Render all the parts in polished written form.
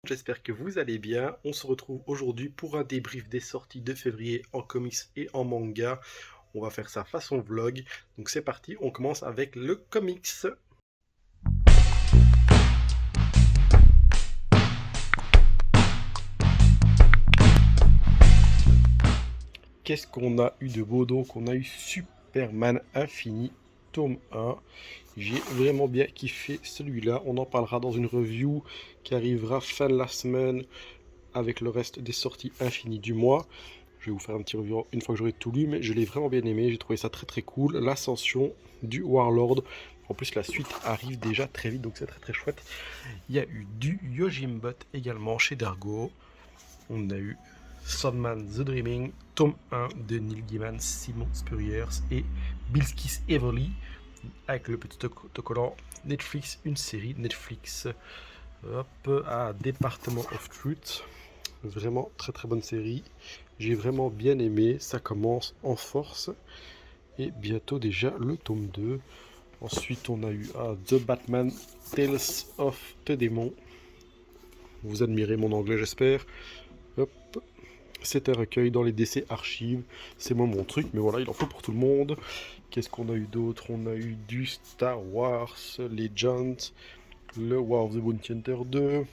J'espère que vous allez bien. On se retrouve aujourd'hui pour un débrief des sorties de février en comics et en manga. On va faire ça façon vlog. Donc c'est parti, on commence avec le comics. Qu'est-ce qu'on a eu de beau? Donc on a eu Superman Infini, tome 1. J'ai vraiment bien kiffé celui-là. On en parlera dans une review qui arrivera fin de la semaine avec le reste des sorties infinies du mois. Je vais vous faire un petit review une fois que j'aurai tout lu, mais je l'ai vraiment bien aimé, j'ai trouvé ça très très cool. L'ascension du Warlord, en plus la suite arrive déjà très vite, donc c'est très très chouette. Il y a eu du Yojimbot également chez Dargo. On a eu Sandman The Dreaming, tome 1 de Neil Gaiman, Simon Spurrier et Bilskis Everly, avec le petit autocollant Netflix, une série Netflix. Hop, à Department of Truth. Vraiment très très bonne série. J'ai vraiment bien aimé. Ça commence en force. Et bientôt déjà le tome 2. Ensuite on a eu The Batman Tales of the Demon. Vous admirez mon anglais j'espère. Hop. C'est un recueil dans les DC archives. C'est moi mon truc, mais voilà, il en faut pour tout le monde. Qu'est-ce qu'on a eu d'autre? On a eu du Star Wars Legend, le War of the Bounty Hunter 2,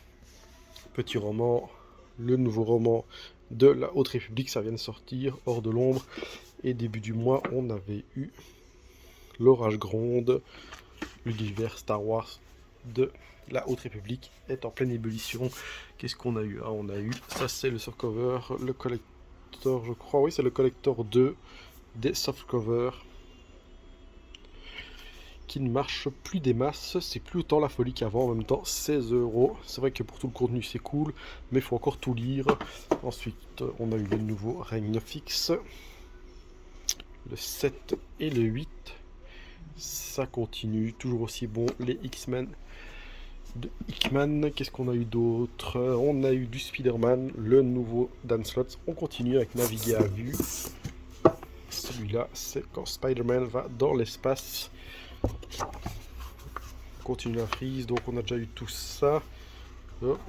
petit roman, le nouveau roman de la Haute République, ça vient de sortir, Hors de l'ombre. Et début du mois, on avait eu L'orage gronde, l'univers Star Wars de la Haute République est en pleine ébullition. Qu'est-ce qu'on a eu? On a eu, ça c'est le softcover, le collector, je crois, oui, c'est le collector 2 des softcovers qui ne marche plus des masses, c'est plus autant la folie qu'avant, en même temps 16 euros. C'est vrai que pour tout le contenu c'est cool, mais il faut encore tout lire. Ensuite on a eu le nouveau Règne Fixe, le 7 et le 8. Ça continue, toujours aussi bon, les X-Men de Hickman. Qu'est-ce qu'on a eu d'autre? On a eu du Spider-Man, le nouveau Dan Slott. On continue avec Naviguer à vue. Celui-là, c'est quand Spider-Man va dans l'espace. Continue la frise, donc on a déjà eu tout ça.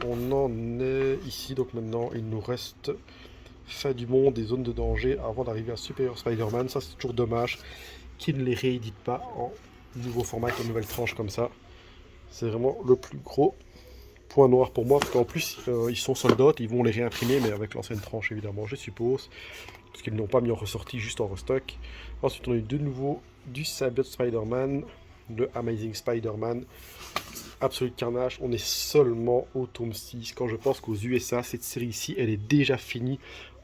On en est ici, donc maintenant il nous reste fin du monde et zones de danger avant d'arriver à Superior Spider-Man. Ça c'est toujours dommage qu'ils ne les rééditent pas en nouveau format, avec une nouvelle tranche comme ça. C'est vraiment le plus gros point noir pour moi, parce qu'en plus ils sont sold out, ils vont les réimprimer, mais avec l'ancienne tranche évidemment, je suppose, parce qu'ils n'ont pas mis en ressorti, juste en restock. Ensuite on a eu de nouveau du Symbiote Spider-Man, le Amazing Spider-Man, Absolute Carnage. On est seulement au tome 6, quand je pense qu'aux USA, cette série ici, elle est déjà finie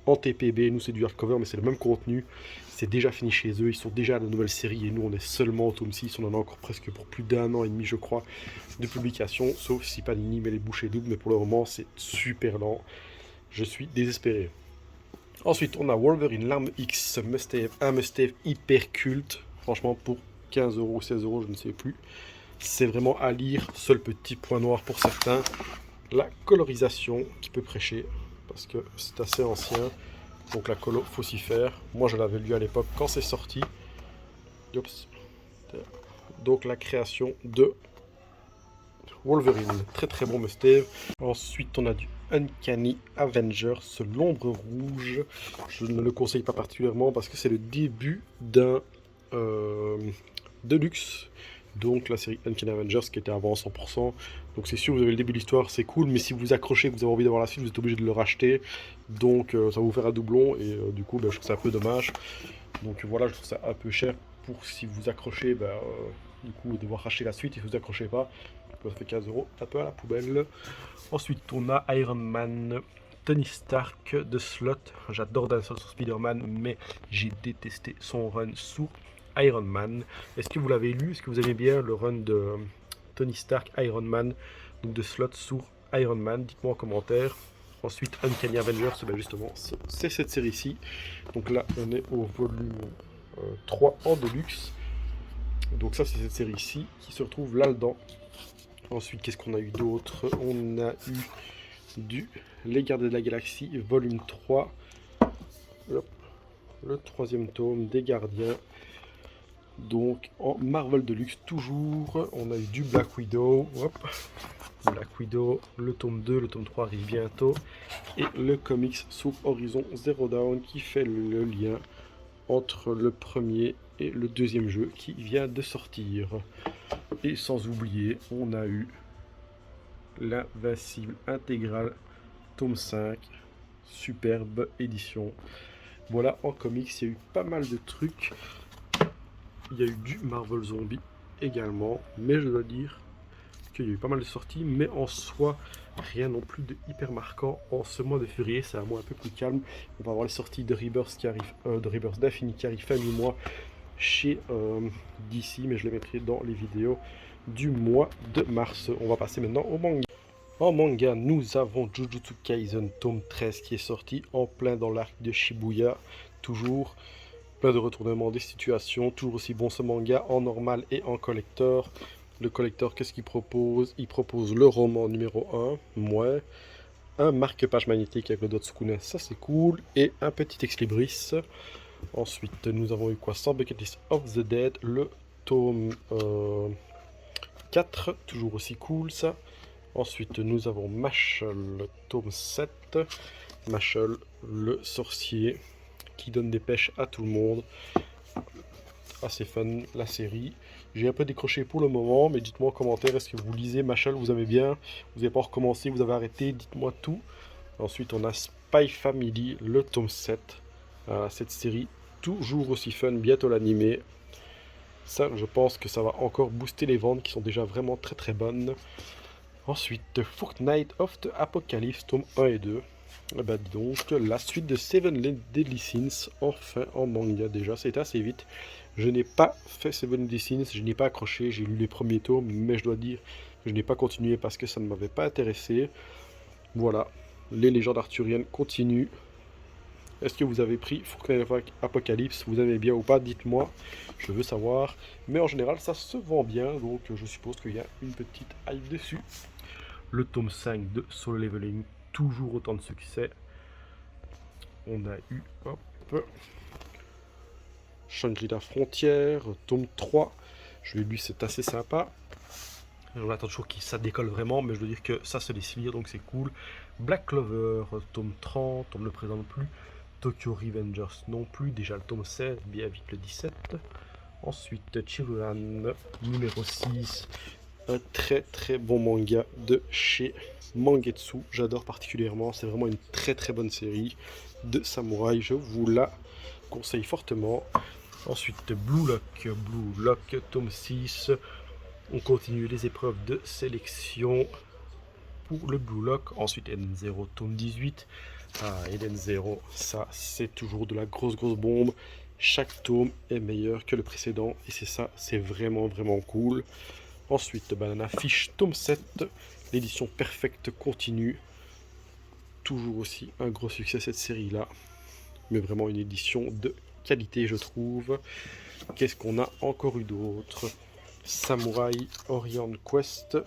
en TPB. Nous c'est du hardcover, mais c'est le même contenu, c'est déjà fini chez eux, ils sont déjà à la nouvelle série, et nous on est seulement au tome 6, on en a encore presque pour plus d'un an et demi je crois de publication, sauf si Panini met les bouchées doubles, mais pour le moment c'est super lent, je suis désespéré. Ensuite on a Wolverine L'arme X Must-Have, un Must-Have hyper culte, franchement pour 15 euros ou 16 euros je ne sais plus, c'est vraiment à lire. Seul petit point noir pour certains, la colorisation qui peut prêcher, parce que c'est assez ancien, donc la colo faut s'y faire. Moi je l'avais lu à l'époque quand c'est sorti. Oups. Donc la création de Wolverine, très très bon must-have. Ensuite on a du Uncanny Avengers, l'ombre rouge. Je ne le conseille pas particulièrement parce que c'est le début d'un Deluxe. Donc la série Uncanny Avengers qui était avant 100%. Donc c'est sûr, vous avez le début de l'histoire, c'est cool, mais si vous accrochez, que vous avez envie d'avoir la suite, vous êtes obligé de le racheter. Donc ça va vous faire un doublon et du coup je trouve ça un peu dommage. Donc voilà, je trouve ça un peu cher pour si vous accrochez, du coup devoir racheter la suite. Et si vous accrochez pas, ça fait 15 euros, un peu à la poubelle. Ensuite on a Iron Man, Tony Stark de Slot. J'adore Dan Slott sur Spider-Man, mais j'ai détesté son run sous Iron Man. Est-ce que vous l'avez lu? Est-ce que vous aimez bien le run de Tony Stark Iron Man, donc de Slot sur Iron Man? Dites-moi en commentaire. Ensuite Uncanny Avengers, justement c'est cette série-ci. Donc là on est au volume 3 en Deluxe. Donc ça c'est cette série-ci qui se retrouve là-dedans. Ensuite qu'est-ce qu'on a eu d'autre? On a eu du Les Gardiens de la Galaxie volume 3. Hop. Le troisième tome des Gardiens. Donc en Marvel Deluxe toujours, on a eu du Black Widow, hop, Black Widow, le tome 2, le tome 3 arrive bientôt, et le comics sur Horizon Zero Dawn qui fait le lien entre le premier et le deuxième jeu qui vient de sortir. Et sans oublier, on a eu l'Invincible intégrale, tome 5, superbe édition. Voilà, en comics, il y a eu pas mal de trucs. Il y a eu du Marvel Zombie également, mais je dois dire qu'il y a eu pas mal de sorties, mais en soi, rien non plus de hyper marquant. En ce mois de février, c'est un mois un peu plus calme. On va avoir les sorties de Rebirth qui arrivent, de Rebirth d'Infinity qui arrive fin du mois chez DC, mais je les mettrai dans les vidéos du mois de mars. On va passer maintenant au manga. En manga, nous avons Jujutsu Kaisen tome 13 qui est sorti en plein dans l'arc de Shibuya, toujours plein de retournements des situations, toujours aussi bon ce manga en normal et en collector. Le collector, qu'est-ce qu'il propose? Il propose le roman numéro 1, ouais, un marque-page magnétique avec le Dotsukune, ça c'est cool, et un petit ex-libris. Ensuite, nous avons eu quoi? 100 Bucket List of the Dead, le tome 4, toujours aussi cool ça. Ensuite, nous avons Mashle, tome 7, Mashle, le sorcier, qui donne des pêches à tout le monde. Assez fun la série. J'ai un peu décroché pour le moment, mais dites-moi en commentaire, est-ce que vous lisez Mashle, vous aimez bien? Vous n'avez pas recommencé, vous avez arrêté, dites-moi tout. Ensuite, on a Spy Family, le tome 7. Cette série, toujours aussi fun, bientôt l'animé. Ça, je pense que ça va encore booster les ventes qui sont déjà vraiment très très bonnes. Ensuite, Fortnite of the Apocalypse, tome 1 et 2. Et ben, dis donc, la suite de Seven Deadly Sins, enfin en manga déjà, c'est assez vite. Je n'ai pas fait Seven Deadly Sins, je n'ai pas accroché, j'ai lu les premiers tomes, mais je dois dire que je n'ai pas continué parce que ça ne m'avait pas intéressé. Voilà, les légendes arthuriennes continuent. Est-ce que vous avez pris Fortnite of Apocalypse? Vous aimez bien ou pas? Dites-moi, je veux savoir. Mais en général, ça se vend bien, donc je suppose qu'il y a une petite hype dessus. Le tome 5 de Solo Leveling, toujours autant de succès. On a eu, hop, Shangri-La Frontière, tome 3. Je l'ai lu, c'est assez sympa. On attend toujours que ça décolle vraiment, mais je dois dire que ça se laisse lire, donc c'est cool. Black Clover, tome 30, on ne le présente plus. Tokyo Revengers non plus, déjà le tome 16, bien vite le 17. Ensuite, Children numéro 6, un très très bon manga de chez Mangetsu, j'adore particulièrement, c'est vraiment une très très bonne série de samouraï, je vous la conseille fortement. Ensuite, Blue Lock, tome 6, on continue les épreuves de sélection pour le Blue Lock. Ensuite, Eden Zero, tome 18. Eden Zero, ça c'est toujours de la grosse bombe. Chaque tome est meilleur que le précédent et c'est ça, c'est vraiment cool. Ensuite, Banana Fish, tome 7, l'édition perfecte continue. Toujours aussi un gros succès cette série-là, mais vraiment une édition de qualité, je trouve. Qu'est-ce qu'on a encore eu d'autre? Samurai Orient Quest,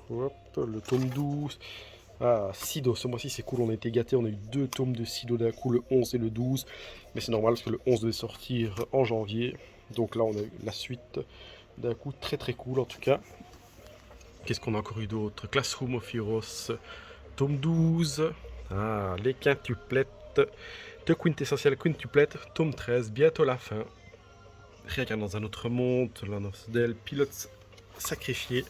hop, le tome 12. Sido, ce mois-ci c'est cool, on a été gâtés, on a eu 2 tomes de Sido d'un coup, le 11 et le 12. Mais c'est normal parce que le 11 devait sortir en janvier. Donc là on a eu la suite d'un coup, très cool en tout cas. Qu'est-ce qu'on a encore eu d'autre? Classroom of Heroes, tome 12. Les quintuplettes de Quintessential Quintuplet, tome 13, bientôt la fin. Rien qu'à dans un autre monde, Land of Del, Pilote sacrifié,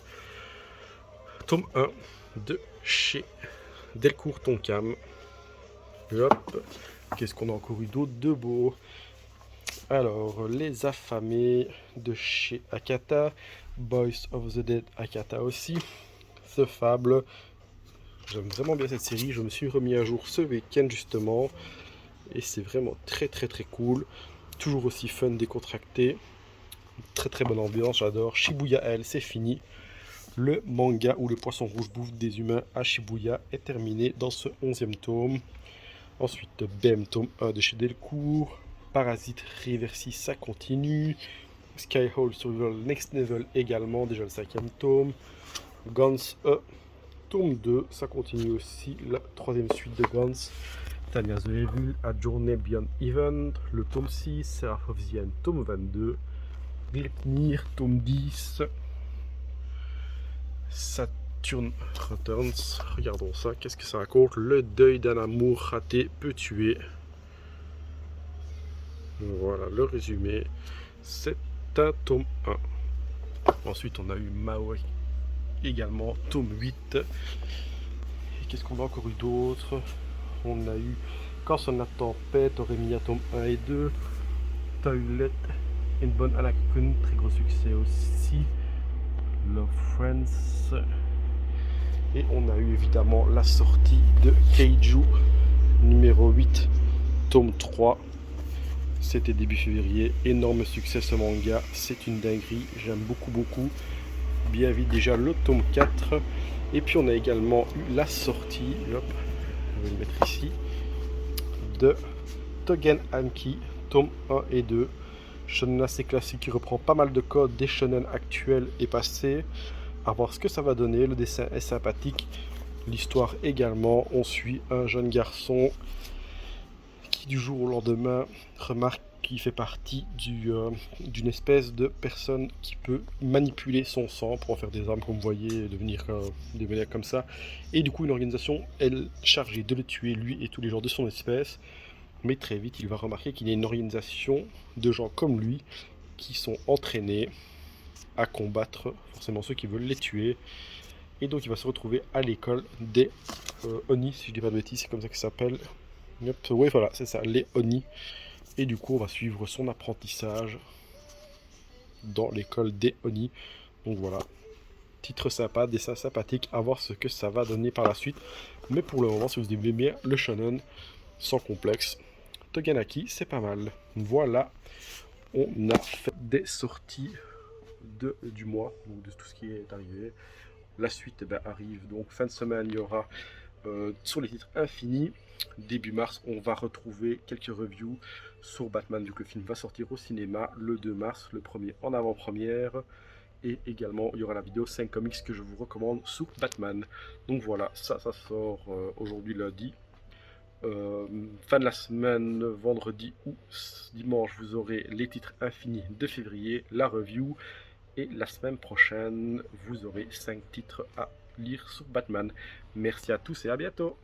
tome 1 de chez Delcourt Tonkam. Hop. Qu'est-ce qu'on a encore eu d'autre de beau? Alors, Les Affamés de chez Akata, Boys of the Dead Akata aussi, The Fable. J'aime vraiment bien cette série, je me suis remis à jour ce week-end justement, et c'est vraiment très cool, toujours aussi fun, décontracté, très bonne ambiance, j'adore. Shibuya L, c'est fini. Le manga où le poisson rouge bouffe des humains à Shibuya est terminé dans ce 11e tome. Ensuite, BM tome 1 de chez Delcourt. Parasite Reversi, ça continue. Skyhole Survival Next Level également, déjà le 5e tome. Guns tome 2, ça continue aussi, la 3e suite de Guns. Tanya the Evil, A Journey Beyond Event, le tome 6. Seraph of the End, tome 22. Gleipnir, tome 10. Saturn Returns. Regardons ça. Qu'est-ce que ça raconte? Le deuil d'un amour raté peut tuer. Voilà le résumé. C'est un tome 1. Ensuite, on a eu Maui également, tome 8. Et qu'est-ce qu'on a encore eu d'autre? On a eu Quand sonne la tempête, Aurémia, tome 1 et 2. Toilette, une bonne Alakun, très gros succès aussi. Love Friends. Et on a eu évidemment la sortie de Keiju numéro 8, tome 3. C'était début février, énorme succès ce manga, c'est une dinguerie, j'aime beaucoup. Bien vite déjà le tome 4. Et puis on a également eu la sortie, hop, je vais le mettre ici, de Togen Anki, tome 1 et 2. Shonen assez classique qui reprend pas mal de codes des shonen actuels et passés. À voir ce que ça va donner, le dessin est sympathique. L'histoire également, on suit un jeune garçon qui du jour au lendemain remarque qu'il fait partie d'une espèce de personne qui peut manipuler son sang pour en faire des armes comme vous voyez, et devenir comme ça. Et du coup une organisation est chargée de le tuer lui et tous les gens de son espèce. Mais très vite il va remarquer qu'il y a une organisation de gens comme lui qui sont entraînés à combattre forcément ceux qui veulent les tuer. Et donc il va se retrouver à l'école des Oni, si je dis pas de bêtises, c'est comme ça que ça s'appelle. Oui voilà, c'est ça, les Oni. Et du coup on va suivre son apprentissage dans l'école des Oni. Donc voilà, titre sympa, dessin sympathique, à voir ce que ça va donner par la suite. Mais pour le moment, si vous aimez bien le shonen sans complexe, Toganaki c'est pas mal. Voilà, on a fait des sorties du mois, donc de tout ce qui est arrivé. La suite arrive, donc fin de semaine, il y aura sur les titres infinis. Début mars, on va retrouver quelques reviews sur Batman, vu que le film va sortir au cinéma le 2 mars, le premier en avant-première. Et également, il y aura la vidéo 5 comics que je vous recommande sur Batman. Donc voilà, ça sort aujourd'hui lundi. Fin de la semaine, vendredi ou dimanche, vous aurez les titres infinis de février, la review. Et la semaine prochaine, vous aurez 5 titres à lire sur Batman. Merci à tous et à bientôt.